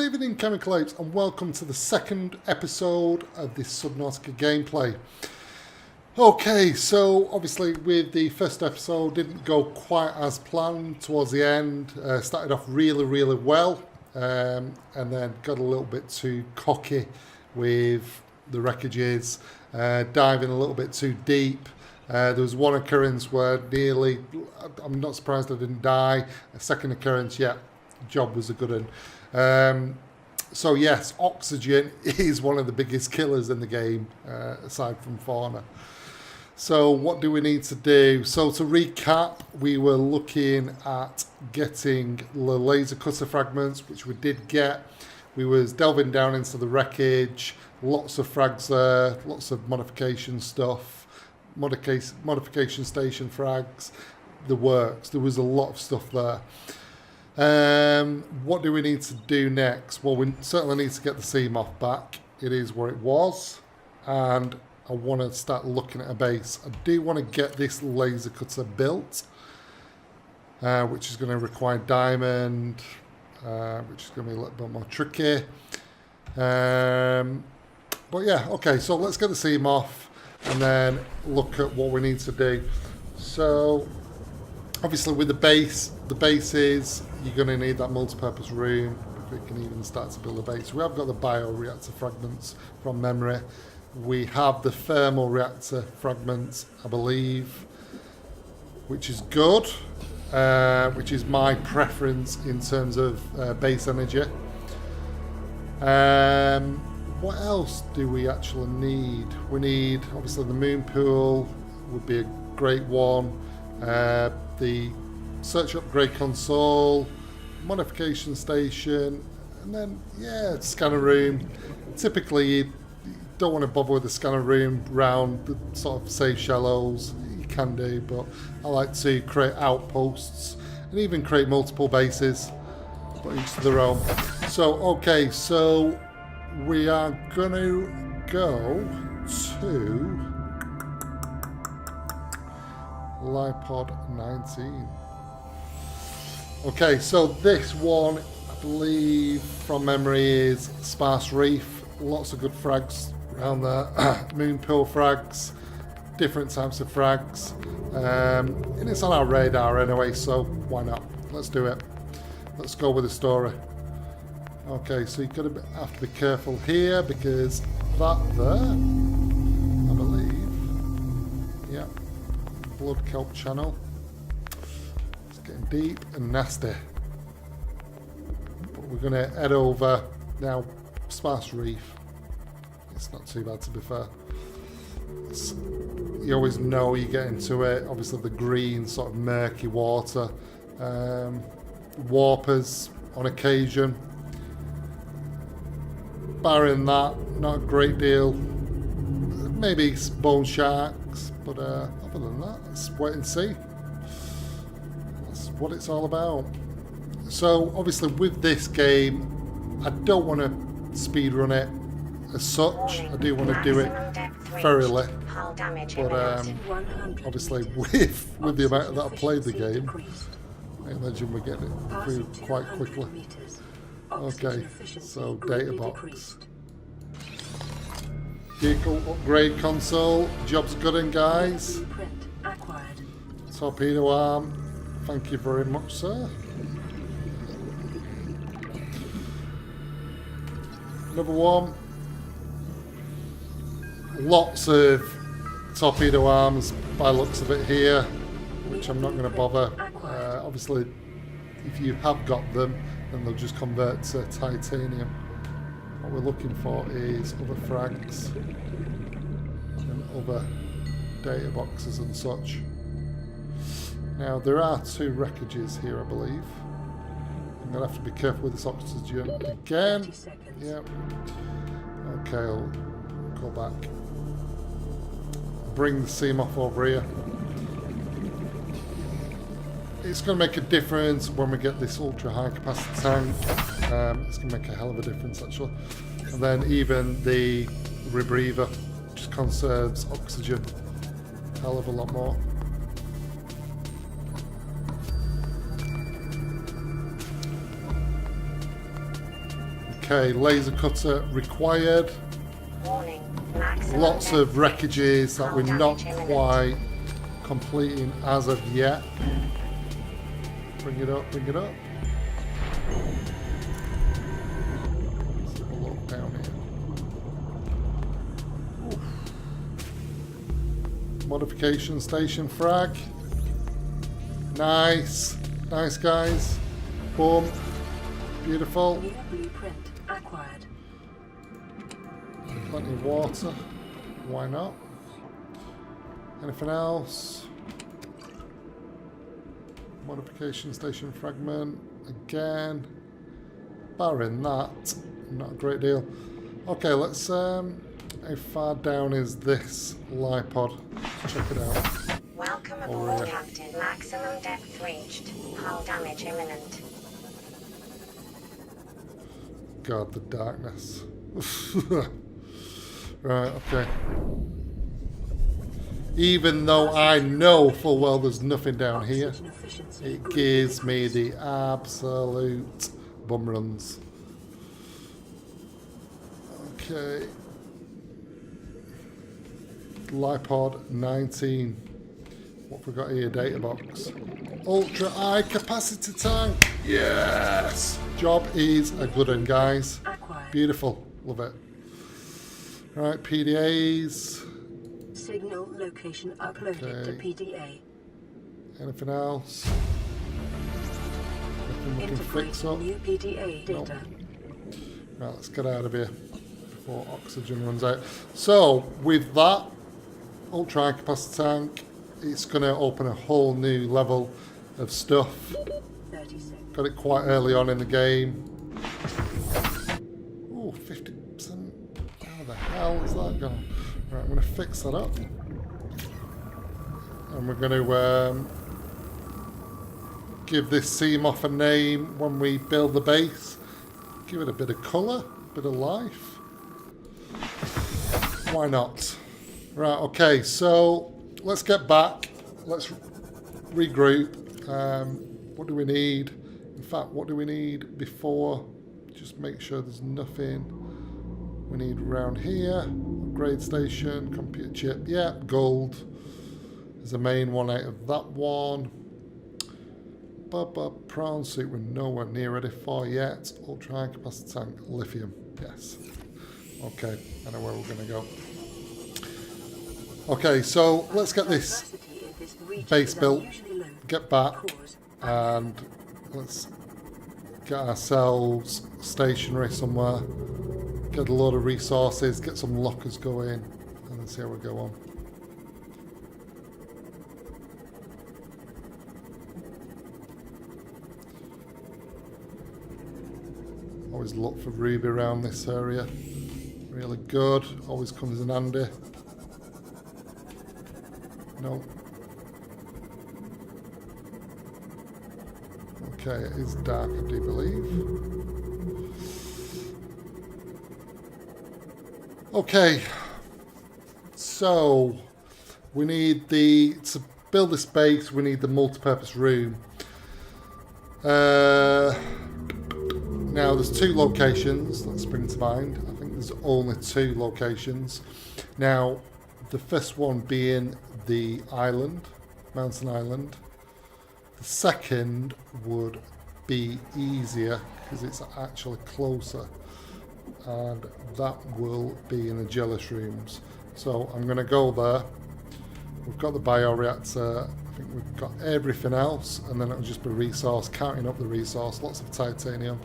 Good evening, Chemical Apes, and welcome to the second episode of this Subnautica gameplay. Okay, so obviously with the first episode, didn't go quite as planned towards the end. Started off really well, and then got a little bit too cocky with the wreckages, diving a little bit too deep. There was one occurrence where nearly, I'm not surprised I didn't die. A second occurrence, yeah, job was a good one. So yes, oxygen is one of the biggest killers in the game, aside from fauna. So what do we need to do? So to recap, we were looking at getting the laser cutter fragments, which we did get. We was delving down into the wreckage, lots of frags there, lots of modification stuff, modification station frags, the works. There was a lot of stuff there. What do we need to do next? Well, we certainly need to get the sea moth back. It is where it was, and I want to start looking at a base. I do want to get this laser cutter built, which is going to require diamond, which is going to be a little bit more tricky. But yeah, okay, so let's get the sea moth and then look at what we need to do. So obviously with the bases, you're going to need that multi-purpose room if we can even start to build a base. We have got the bioreactor fragments from memory. We have the thermal reactor fragments, I believe, which is good, which is my preference in terms of base energy. What else do we actually need? We need, obviously, the moon pool would be a great one. The search upgrade console, modification station, and then, yeah, scanner room. Typically, you don't want to bother with the scanner room round the sort of safe shallows. You can do, but I like to create outposts and even create multiple bases, but each to their own. So, okay, so we are going to go to Lipod 19. Okay, so this one, I believe from memory, is Sparse Reef. Lots of good frags around there. Moon pool frags, different types of frags. And it's on our radar anyway, so why not? Let's do it. Let's go with the story. Okay, so you've got to have to be careful here because that there, I believe, yeah, blood kelp channel. It's getting deep and nasty. But we're going to head over now. Sparse Reef. It's not too bad, to be fair. You always know you get into it. Obviously, the green sort of murky water. Warpers on occasion. Barring that, not a great deal. Maybe bone sharks, but other than that, let's wait and see. That's what it's all about. So, obviously, with this game, I don't want to speedrun it as such. I do want to do it thoroughly, but obviously with the amount that I've played the game, I imagine we're getting it through quite quickly. Okay, so data box, vehicle upgrade console, job's good, and guys, torpedo arm, thank you very much, sir. Another one. Lots of torpedo arms by the looks of it here, which I'm not going to bother. Obviously, if you have got them, then they'll just convert to titanium. What we're looking for is other frags and other data boxes and such. Now, there are two wreckages here, I believe. I'm going to have to be careful with this oxygen again. Yep. Okay, I'll go back. Bring the sea moth over here. It's going to make a difference when we get this ultra high capacity tank. It's going to make a hell of a difference, actually. And then even the rebreather just conserves oxygen a hell of a lot more. Okay, laser cutter required. Warning. Maximum Lots of wreckages that we're not damage imminent. quite completing as of yet. Bring it up, bring it up. Let's have a look down here. Oof. Modification station frag. Nice. Nice, guys. Boom. Beautiful. New blueprint acquired. Plenty of water. Why not? Anything else? Modification station fragment. Again. Barring that, not a great deal. Okay, let's how far down is this lipod? Let's check it out. Welcome Oh, aboard, yeah. Captain. Maximum depth reached. Hull damage imminent. God, the darkness. Right, okay. Even though I know full well there's nothing down here, Oxygen efficiency it greatly gives me increased. the absolute bum runs. Okay. Lipod 19. What have we got here? Data box. Ultra high capacity tank. Yes! Job is a good one, guys. Acquired. Beautiful. Love it. Right, PDAs. Signal location uploaded to Okay. PDA. Anything else? Anything we can fix up? Integrating new PDA Nope. data. Right, let's get out of here before oxygen runs out. So, with that ultra high capacity tank, it's going to open a whole new level of stuff. 36. Got it quite early on in the game. Oh, 50%. How the hell is that gone? Right, I'm going to fix that up. And we're going to give this seam off a name when we build the base. Give it a bit of colour, a bit of life. Why not? Right, okay, so let's get back. Let's regroup. What do we need? In fact, what do we need before? Just make sure there's nothing we need around here. Upgrade station, computer chip. Yeah, gold. There's a main one out of that one. Prawn suit we're nowhere near ready for yet. Ultra high capacity tank, lithium. Yes. Okay, I know where we're going to go. Okay, so let's get this Diversity in this region base is built, unusually low. get back, Cause and let's get ourselves stationary somewhere, get a load of resources, get some lockers going, and then see how we go on. Always look for ruby around this area. Really good. Always comes in handy. No. Okay, it is dark, I do believe. Okay. So, we need to build this base, we need the multi-purpose room. Now, there's two locations that spring to mind. I think there's only two locations. Now, the first one being the island, Mountain Island. The second would be easier because it's actually closer. And that will be in the jealous rooms. So I'm going to go there. We've got the bioreactor. I think we've got everything else. And then it'll just be resource, counting up the resource. Lots of titanium.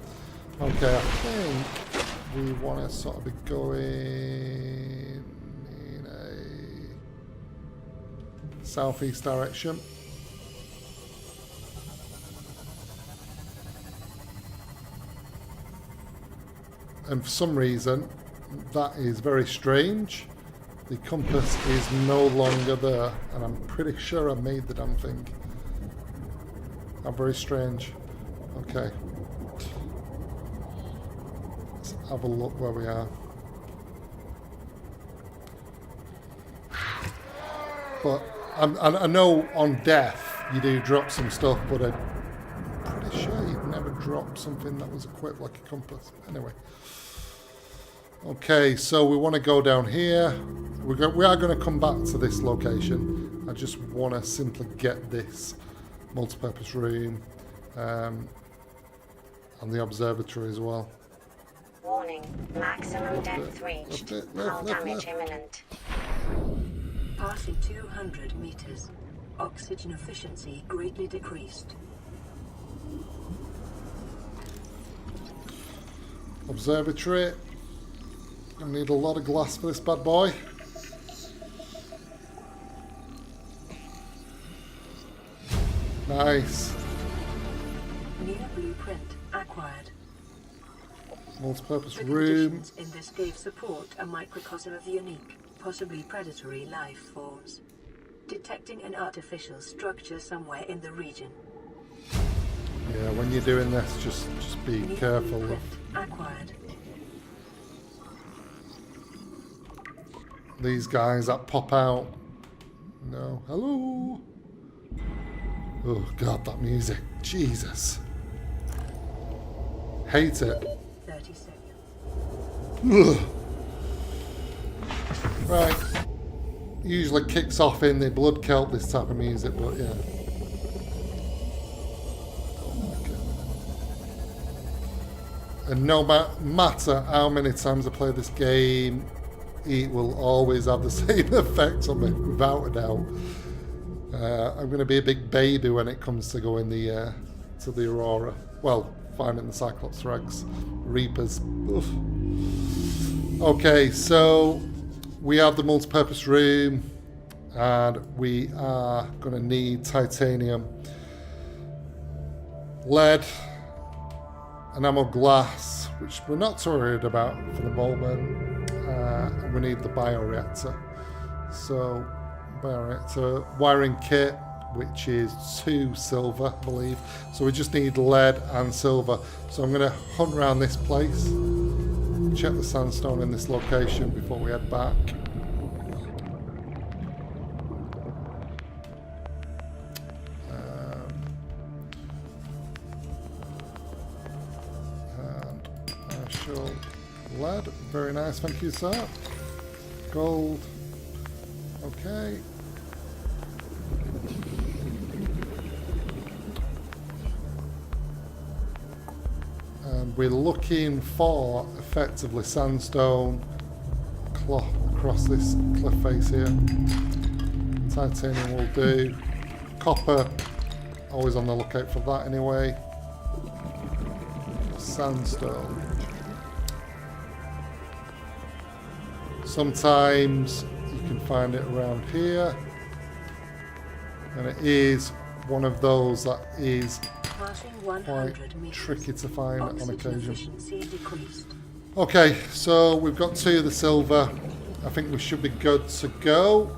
Okay, I think we want to sort of be going in a southeast direction. And for some reason, that is very strange. The compass is no longer there, and I'm pretty sure I made the damn thing. How very strange. Okay. Let's have a look where we are. But I know on death you do drop some stuff, but I'm pretty sure you've never drop something that was equipped like a compass. Anyway. Okay, so we want to go down here. We are going to come back to this location. I just want to simply get this multi-purpose room and the observatory as well. Warning, maximum depth reached. Hull damage imminent. Passing 200 meters. Oxygen efficiency greatly decreased. Observatory. I need a lot of glass for this bad boy. Nice. New blueprint acquired. Multi-purpose The room. conditions in this gave support a microcosm of unique, possibly predatory life forms. Detecting an artificial structure somewhere in the region. Yeah, when you're doing this, just be New careful. blueprint acquired. These guys that pop out. No. Hello. Oh god, that music. Jesus. Hate it. 30 seconds. Ugh. Right. Usually kicks off in the blood kelp, this type of music, but yeah. And no matter how many times I play this game, it will always have the same effect on me, without a doubt. I'm going to be a big baby when it comes to going to the Aurora. Well, finding the Cyclops Rex Reapers. Oof. Okay, so we have the multi-purpose room, and we are going to need titanium, lead, enamel glass, which we're not too worried about for the moment. And we need the bioreactor. So, bioreactor wiring kit, which is 2 silver, I believe. So we just need lead and silver. So I'm going to hunt around this place, check the sandstone in this location before we head back. And I shall lead, very nice, thank you, sir. Gold, okay. And we're looking for effectively sandstone across this cliff face here. Titanium will do. Copper, always on the lookout for that anyway. Sandstone. Sometimes you can find it around here, and it is one of those that is quite tricky to find on occasion. Okay, so we've got 2 of the silver. I think we should be good to go.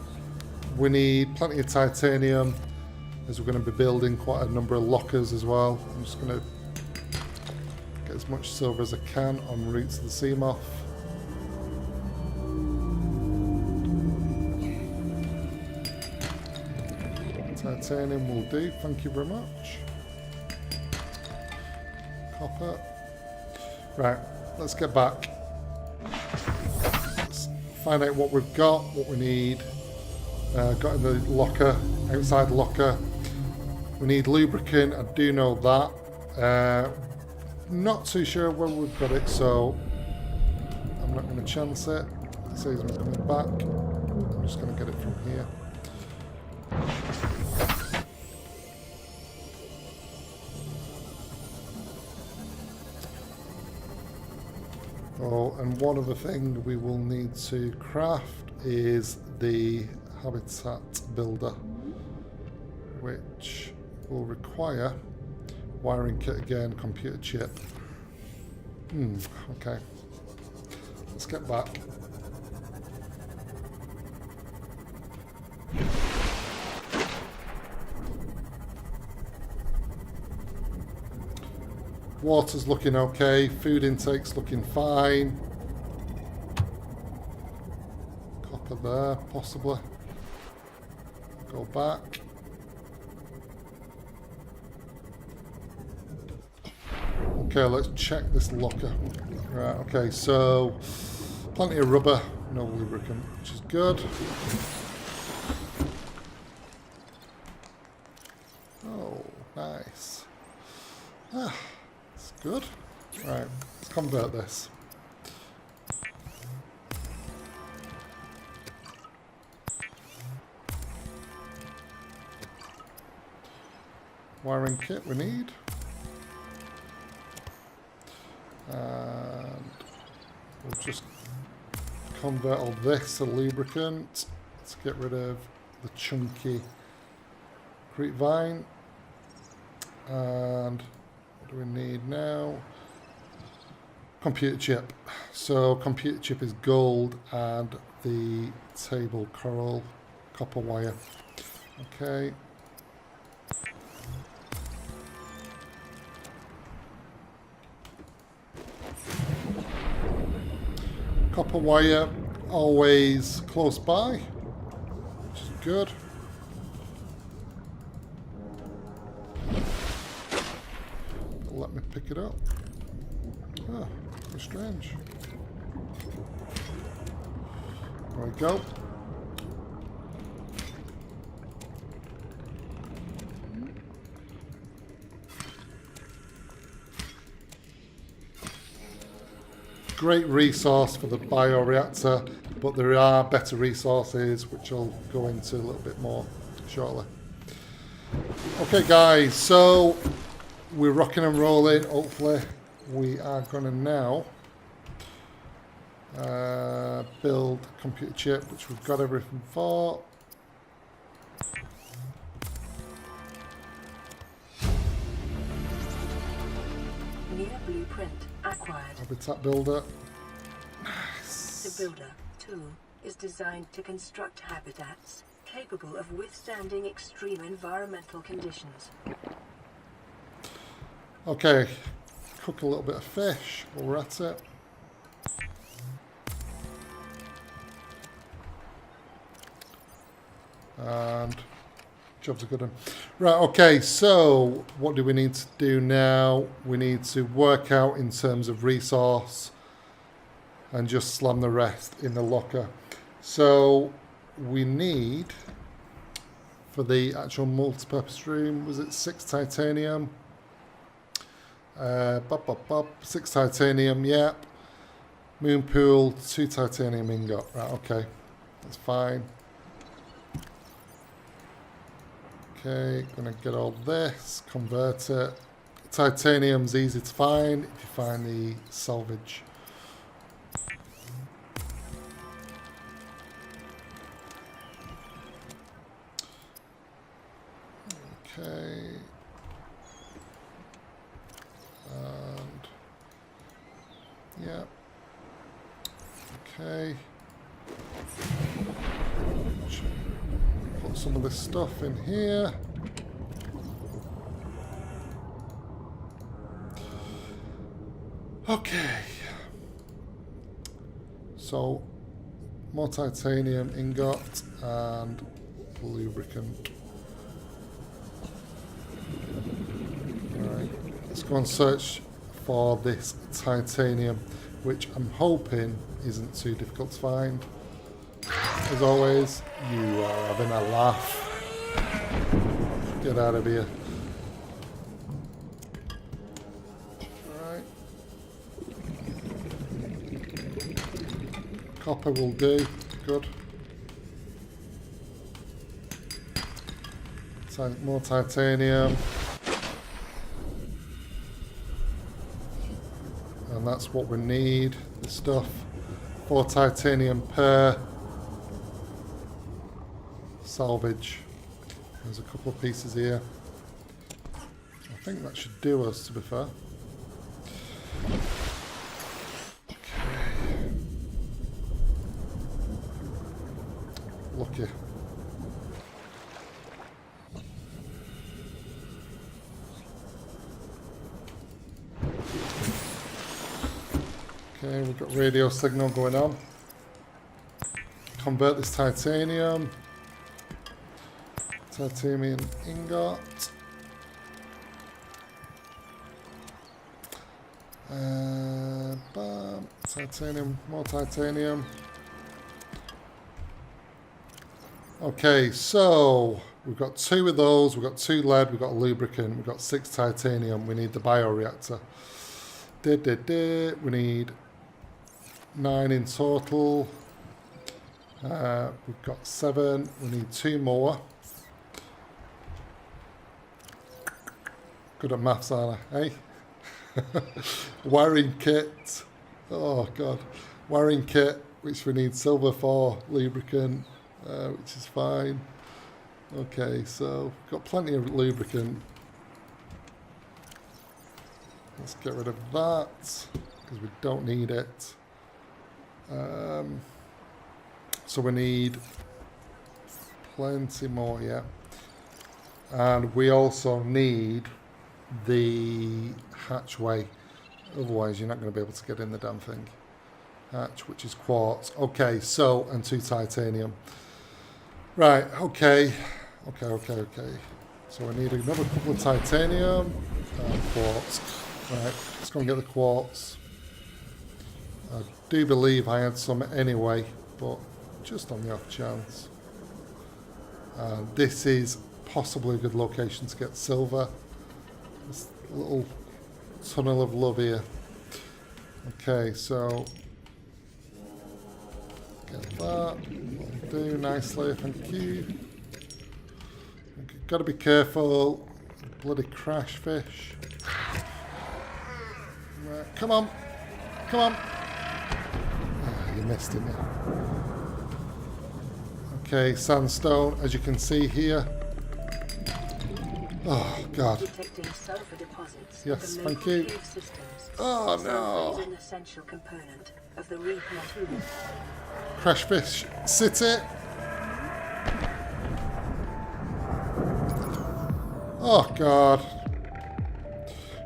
We need plenty of titanium, as we're going to be building quite a number of lockers as well. I'm just going to get as much silver as I can en route to the Seamoth. Titanium will do, thank you very much. Copper. Right, let's get back. Let's find out what we've got, what we need. Got in the locker, outside locker. We need lubricant, I do know that. Not too sure where we've got it, so I'm not going to chance it. It says I'm coming back. I'm just going to get it from here. Oh, and one other thing we will need to craft is the habitat builder, which will require wiring kit again, computer chip. Okay. Let's get back. Water's looking okay, food intake's looking fine. Copper there, possibly. Go back. Okay, let's check this locker. Right, okay, so plenty of rubber, no lubricant, which is good. Oh, nice. Ah, that's good. Right, let's convert this. Wiring kit we need. And we'll just convert all this to lubricant. Let's get rid of the chunky Crete vine. And what do we need now? Computer chip. So computer chip is gold and the table coral copper wire. Okay. Copper wire always close by, which is good. Let me pick it up. Oh, very strange. There we go. Great resource for the bioreactor, but there are better resources which I'll go into a little bit more shortly. Okay guys, so we're rocking and rolling. Hopefully we are going to now build a computer chip, which we've got everything for. Near blueprint acquired. Habitat builder. Nice. The builder, too, is designed to construct habitats capable of withstanding extreme environmental conditions. Okay, cook a little bit of fish while we're at it. And job's a good one. Right, okay, so what do we need to do now? We need to work out in terms of resource and just slam the rest in the locker. So we need, for the actual multi-purpose room, was it 6 titanium? 6 titanium, yep. Moon pool, 2 titanium ingot. Right, okay, that's fine. Okay, gonna get all this, convert it. Titanium's easy to find if you find the salvage. Okay. And yeah. Okay. Put some of this stuff in here. Okay. So more titanium ingot and lubricant. Alright, let's go and search for this titanium, which I'm hoping isn't too difficult to find. As always, you are having a laugh. Get out of here. Alright. Copper will do. Good. More titanium. And that's what we need. The stuff. 4 titanium per salvage. There's a couple of pieces here. I think that should do us, to be fair. Okay. Lucky. Okay, we've got radio signal going on. Convert this titanium. Titanium ingot. Bam. Titanium, more titanium. Okay, so we've got 2 of those, we've got 2 lead, we've got a lubricant, we've got 6 titanium, we need the bioreactor. We need 9 in total. We've got 7, we need 2 more. Good at maths, aren't I? Hey? Wiring kit. Oh god. Wiring kit, which we need silver for, lubricant, which is fine. Okay, so got plenty of lubricant. Let's get rid of that because we don't need it. So we need plenty more, yeah. And we also need the hatchway, otherwise you're not going to be able to get in the damn thing. Hatch, which is quartz. Okay, so, and 2 titanium. Right, okay. So we need another couple of titanium and quartz. Right, let's go and get the quartz. I do believe I had some anyway, but just on the off chance. This is possibly a good location to get silver. This little tunnel of love here. Okay, so get that. That'll do nicely, thank you. Got to be careful. Bloody crash fish. Right, come on. Come on. Ah, you missed it, yeah. Okay, sandstone, as you can see here. Oh, God. Detecting sulfur deposits. Yes, The thank local you. cave systems. Oh, Sulfur no. is an essential component of the reef. Crash fish city. Oh, God.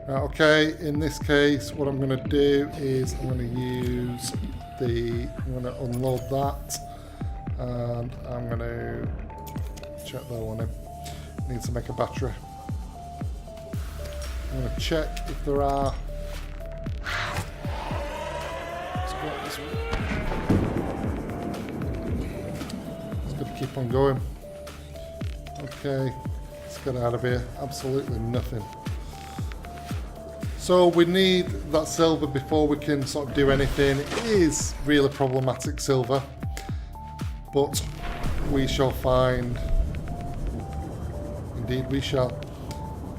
Right, okay, in this case, what I'm going to do is I'm going to use I'm going to unload that. And I'm going to check that one in. Need to make a battery. I'm going to check if there are. Let's go this way. It's going to keep on going. Okay, let's get out of here. Absolutely nothing. So we need that silver before we can sort of do anything. It is really problematic silver, but we shall find. Indeed we shall.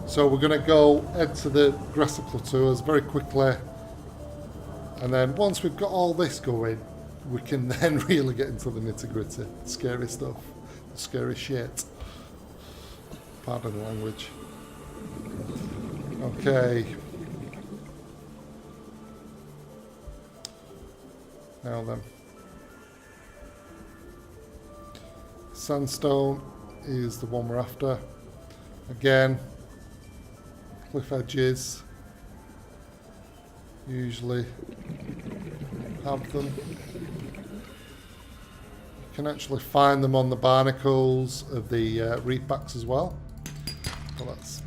So we're going to go head to the Aggressor Plateaus very quickly, and then once we've got all this going, we can then really get into the nitty-gritty, scary stuff, scary shit. Pardon the language. Okay. Now then. Sandstone is the one we're after. Again, cliff edges usually have them. You can actually find them on the barnacles of the reef backs as well. But that's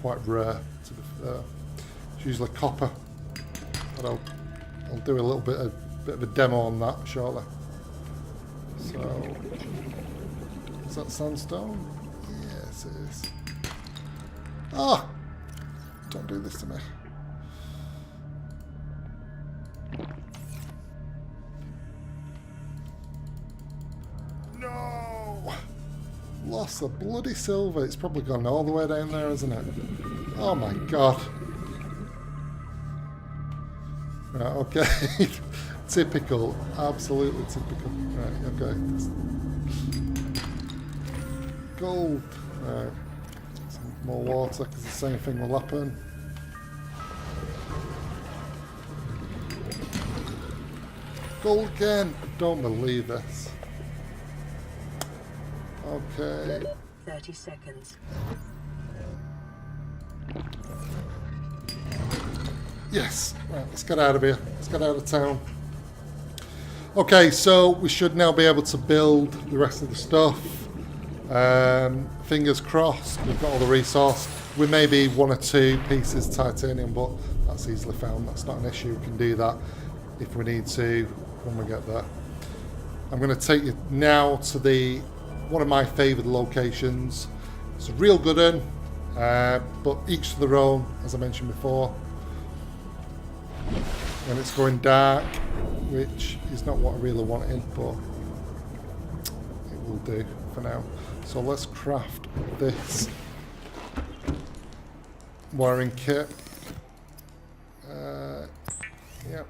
quite rare to be fair. It's usually copper. But I'll do a little bit of a demo on that shortly. So, is that sandstone? Yes, it is. Ah! Don't do this to me. No! Lost the bloody silver. It's probably gone all the way down there, hasn't it? Oh my god. Right, okay. Typical. Absolutely typical. Right, okay. Gold. Right. Some more water because the same thing will happen. Gold again. I don't believe this. Okay. 30 seconds. Yes. Right, let's get out of here. Let's get out of town. Okay, so we should now be able to build the rest of the stuff. Fingers crossed, we've got all the resource. We may be 1 or 2 pieces titanium, but that's easily found. That's not an issue. We can do that if we need to when we get there. I'm going to take you now to one of my favoured locations. It's a real good one, but each to their own, as I mentioned before. And it's going dark, which is not what I really wanted, but it will do for now. So let's craft this wiring kit. Yep.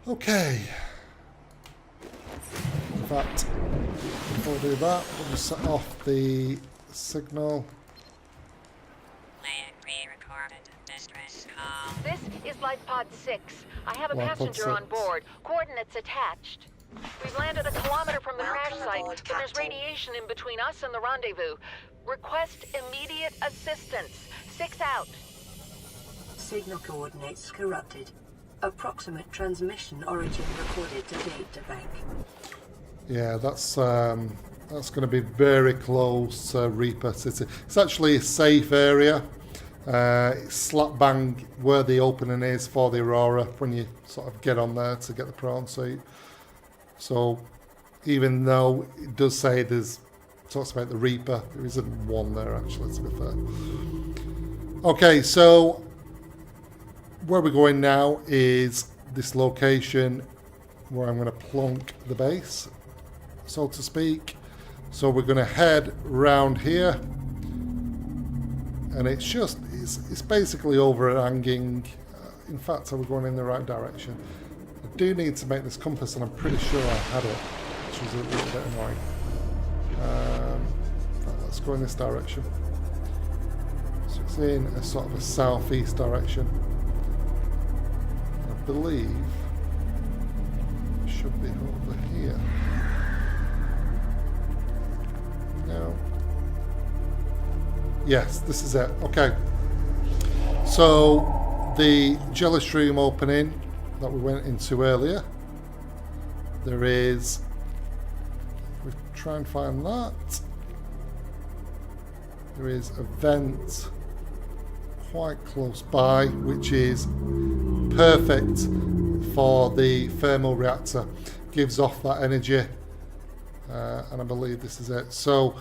Okay. In fact, before we do that, we'll just set off the signal. This is Life Pod 6. I have a Life Pod passenger on 6. board. Coordinates attached. We've landed 1 kilometer from the crash Welcome site, aboard, but there's Captain. radiation in between us and the rendezvous. Request immediate assistance. 6 out. Signal coordinates corrupted. Approximate transmission origin recorded to data bank. Yeah, that's going to be very close to Reaper City. It's actually a safe area. It's slap bang where the opening is for the Aurora when you sort of get on there to get the prawn suit. So even though it does say talks about the Reaper, there isn't one there actually, to be fair. Okay, so where we're going now is this location where I'm going to plonk the base, so to speak. So we're going to head round here, and it's basically overhanging. In fact, are we going in the right direction? I do need to make this compass, and I'm pretty sure I had it, which was a little bit annoying. Right, let's go in this direction. So it's in a sort of a southeast direction. I believe it should be over here. No. Yes, this is it. Okay. So the jelly stream opening that we went into earlier, there is, we try and find that. There is a vent quite close by, which is perfect for the thermal reactor. Gives off that energy, and I believe this is it. So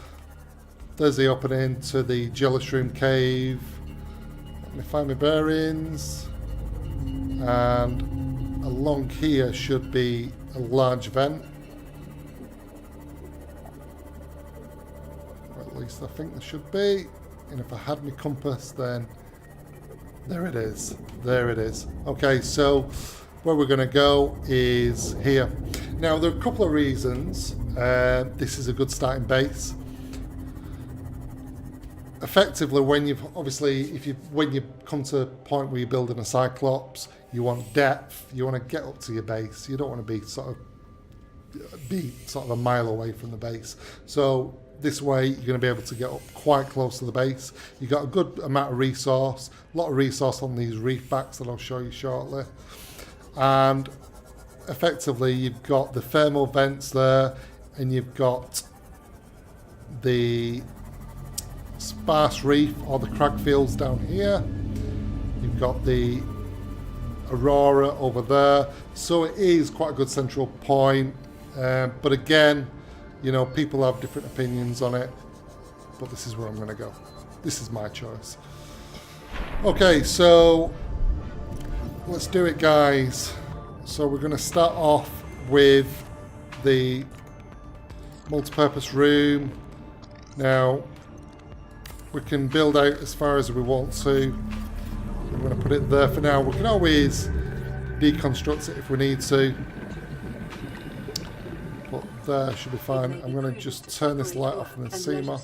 there's the opening to the Jellyshroom cave. Let me find my bearings, and along here should be a large vent. Or at least I think there should be. And if I had my compass, then there it is. There it is. Okay, so where we're going to go is here. Now, there are a couple of reasons this is a good starting base. Effectively, when when you come to a point where you're building a Cyclops, you want depth. You want to get up to your base. You don't want to be sort of a mile away from the base. So this way, you're going to be able to get up quite close to the base. You've got a good amount of resource, a lot of resource on these reef backs that I'll show you shortly. And effectively, you've got the thermal vents there, and you've got the sparse reef or the crag fields down here. You've got the Aurora over there. So it is quite a good central point. But again, you know, people have different opinions on it, but this is where I'm going to go. This is my choice. Okay, so let's do it, guys. So we're going to start off with the multi-purpose room. Now, we can build out as far as we want to. We're going to put it there for now. We can always deconstruct it if we need to. But there should be fine. I'm going to just turn this light off in the SEMA.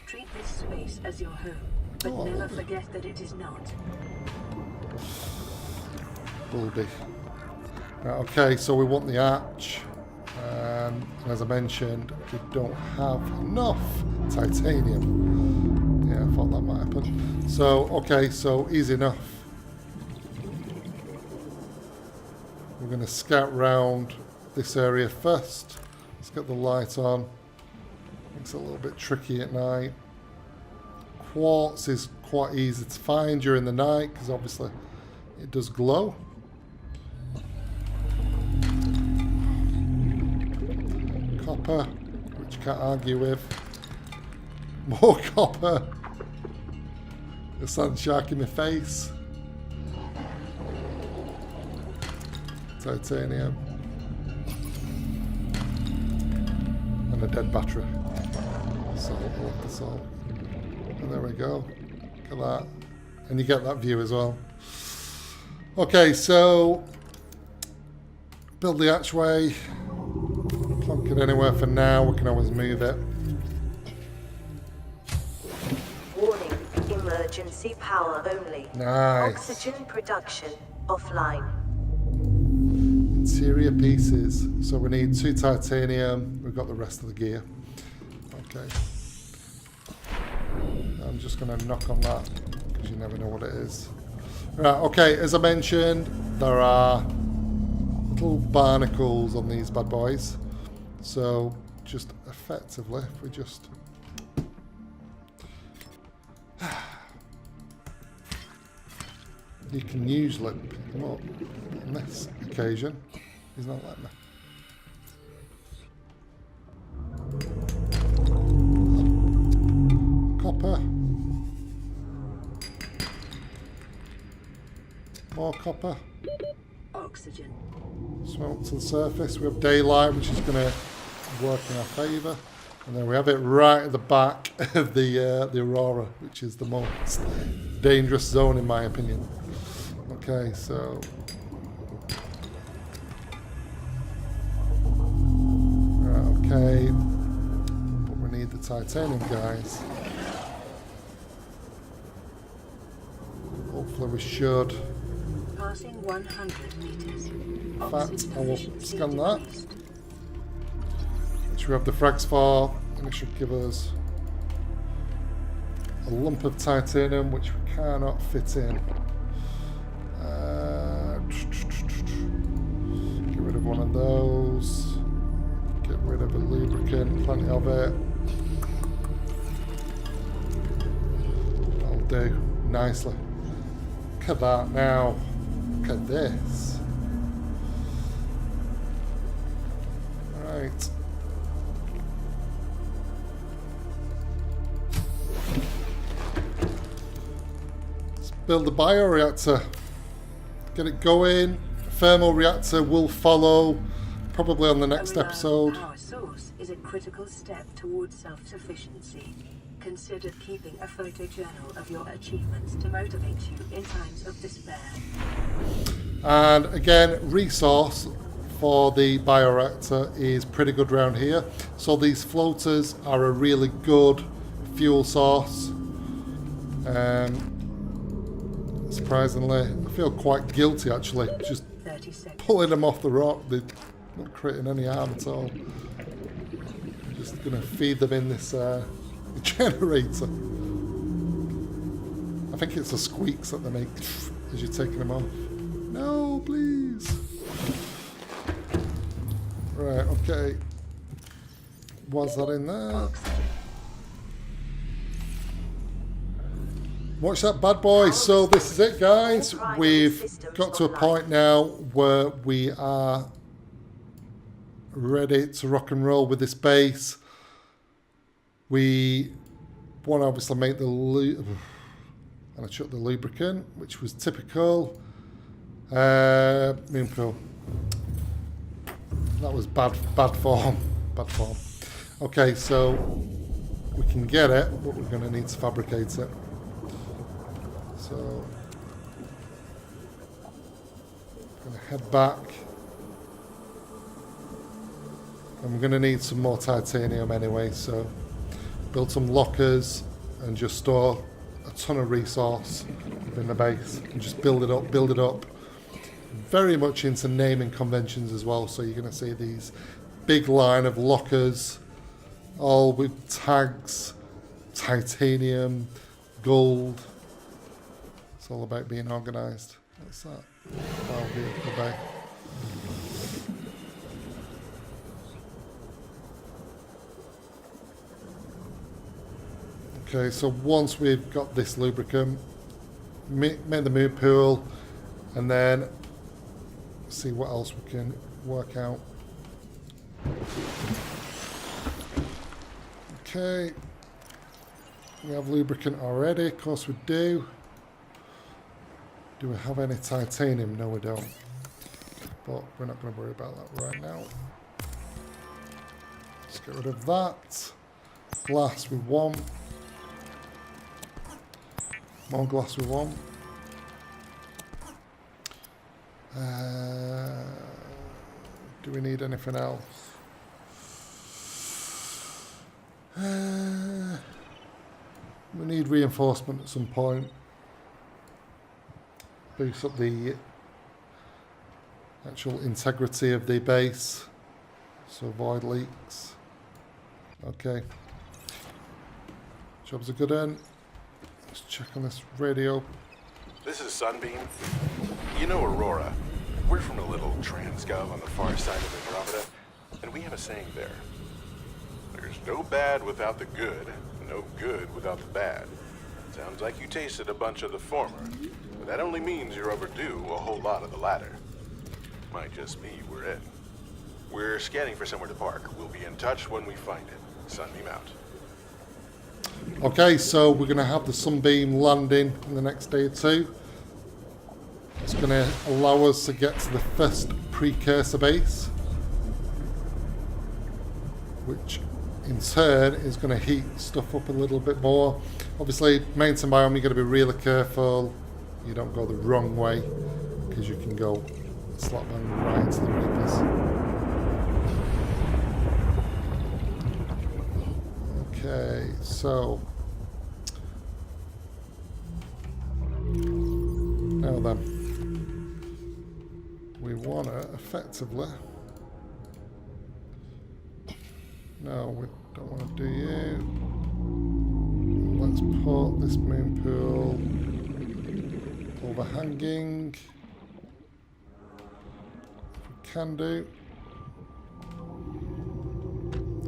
Treat this space as your home, but never forget that it is not. Bulby. Right, okay, so we want the arch. And as I mentioned, we don't have enough titanium. Yeah, I thought that might happen. So, okay, so easy enough. We're going to scout round this area first. Let's get the light on. It's a little bit tricky at night. Quartz is quite easy to find during the night because obviously it does glow. Copper, which you can't argue with. More copper. The sand shark in my face. Titanium. And a dead battery. Salt, I love the salt. And there we go. Look at that. And you get that view as well. Okay, so build the archway. Plonk it anywhere for now. We can always move it. Warning, emergency power only. Nice. Oxygen production offline. Interior pieces. So we need 2 titanium. We've got the rest of the gear. Okay. I'm just going to knock on that because you never know what it is. Right, okay, as I mentioned, there are little barnacles on these bad boys. So just effectively, if we just... You can usually pick them up. On this occasion, he's not letting me. Copper. More copper. Oxygen. Swim up to the surface. We have daylight, which is going to work in our favour. And then we have it right at the back of the Aurora, which is the most dangerous zone in my opinion. Okay, so... Right, okay. But we need the titanium, guys. Hopefully we should. Passing 100 meters. In fact, I will scan that. Which we have the frags for, and it should give us a lump of titanium which we cannot fit in. Get rid of one of those. Get rid of a lubricant, plenty of it. That'll do nicely. Look at that now. Look at this. Right. Let's build the bioreactor. Get it going. Thermal reactor will follow probably on the next episode. Power source is a critical step towards self-sufficiency. Consider keeping a photojournal of your achievements to motivate you in times of despair. And again, resource for the bioreactor is pretty good around here. So these floaters are a really good fuel source. Surprisingly, I feel quite guilty actually, just 30 seconds. pulling them off the rock. They're not creating any harm at all. I'm just going to feed them in this generator. I think it's the squeaks that they make as you're taking them off. No, please. Right, okay. Was that in there? Watch that bad boy. So this is it, guys. We've got to a point now where we are ready to rock and roll with this base. We want to obviously make the and I chucked the lubricant, which was typical. Moon pool. That was bad form. Bad form. Okay, so we can get it, but we're going to need to fabricate it. So I'm going to head back. And we're going to need some more titanium anyway, so build some lockers and just store a ton of resource within the base and just build it up, build it up. Very much into naming conventions as well, so you're going to see these big line of lockers, all with tags, titanium, gold. It's all about being organised. What's that? Wow, vehicle bay. Okay, so once we've got this lubricant, make the moon pool, and then see what else we can work out. Okay, we have lubricant already, of course we do. Do we have any titanium? No, we don't. But we're not going to worry about that right now. Let's get rid of that. Glass we want. More glass we want. Do we need anything else? We need reinforcement at some point. Boost up the actual integrity of the base, so avoid leaks. Okay. Job's a good end. Let's check on this radio. This is Sunbeam. You know Aurora. We're from a little transgov on the far side of Andromeda, and we have a saying there. There's no bad without the good, no good without the bad. Sounds like you tasted a bunch of the former, but that only means you're overdue a whole lot of the latter. Might just be we're in. We're scanning for somewhere to park. We'll be in touch when we find it. Sunbeam out. Okay, so we're going to have the Sunbeam landing in the next day or two. It's going to allow us to get to the first precursor base, which in turn is going to heat stuff up a little bit more. Obviously, mountain biome, you've got to be really careful you don't go the wrong way, because you can go slap bang right into the Reapers. Okay, so now then, we want to effectively, no, we don't want to do you. Let's put this moon pool overhanging. If we can do.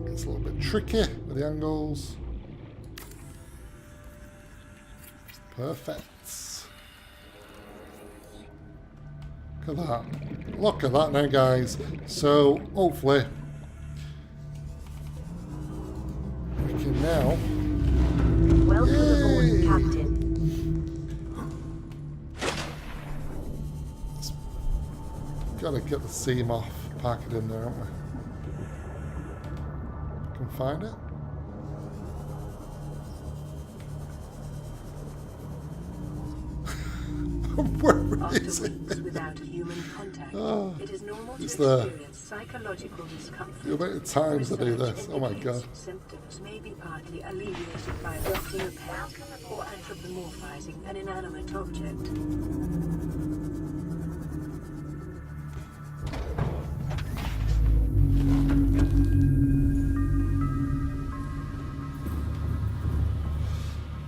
It's a little bit tricky with the angles. Perfect. Look at that. Look at that now, guys. So, hopefully, we can now... Welcome aboard, Captain. Gotta get the seam off, park it in there, haven't we? Can find it. Where is it? After weeks without human contact, Oh, it is normal to it's there. experience psychological discomfort. The amount of times I do Research this, oh my indicates god. Symptoms may be partly alleviated by adopting a pet or anthropomorphizing an inanimate object.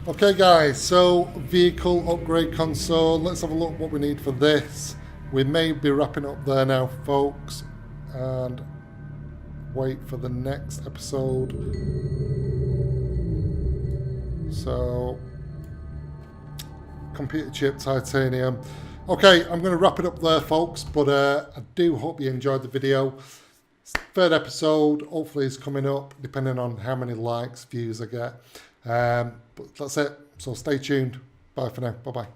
Okay guys, so vehicle upgrade console, let's have a look what we need for this. We may be wrapping up there now, folks, and wait for the next episode. So, computer chip, titanium. Okay, I'm going to wrap it up there, folks, but I do hope you enjoyed the video. Third episode, hopefully, is coming up, depending on how many likes, views I get. But that's it. So stay tuned. Bye for now. Bye-bye.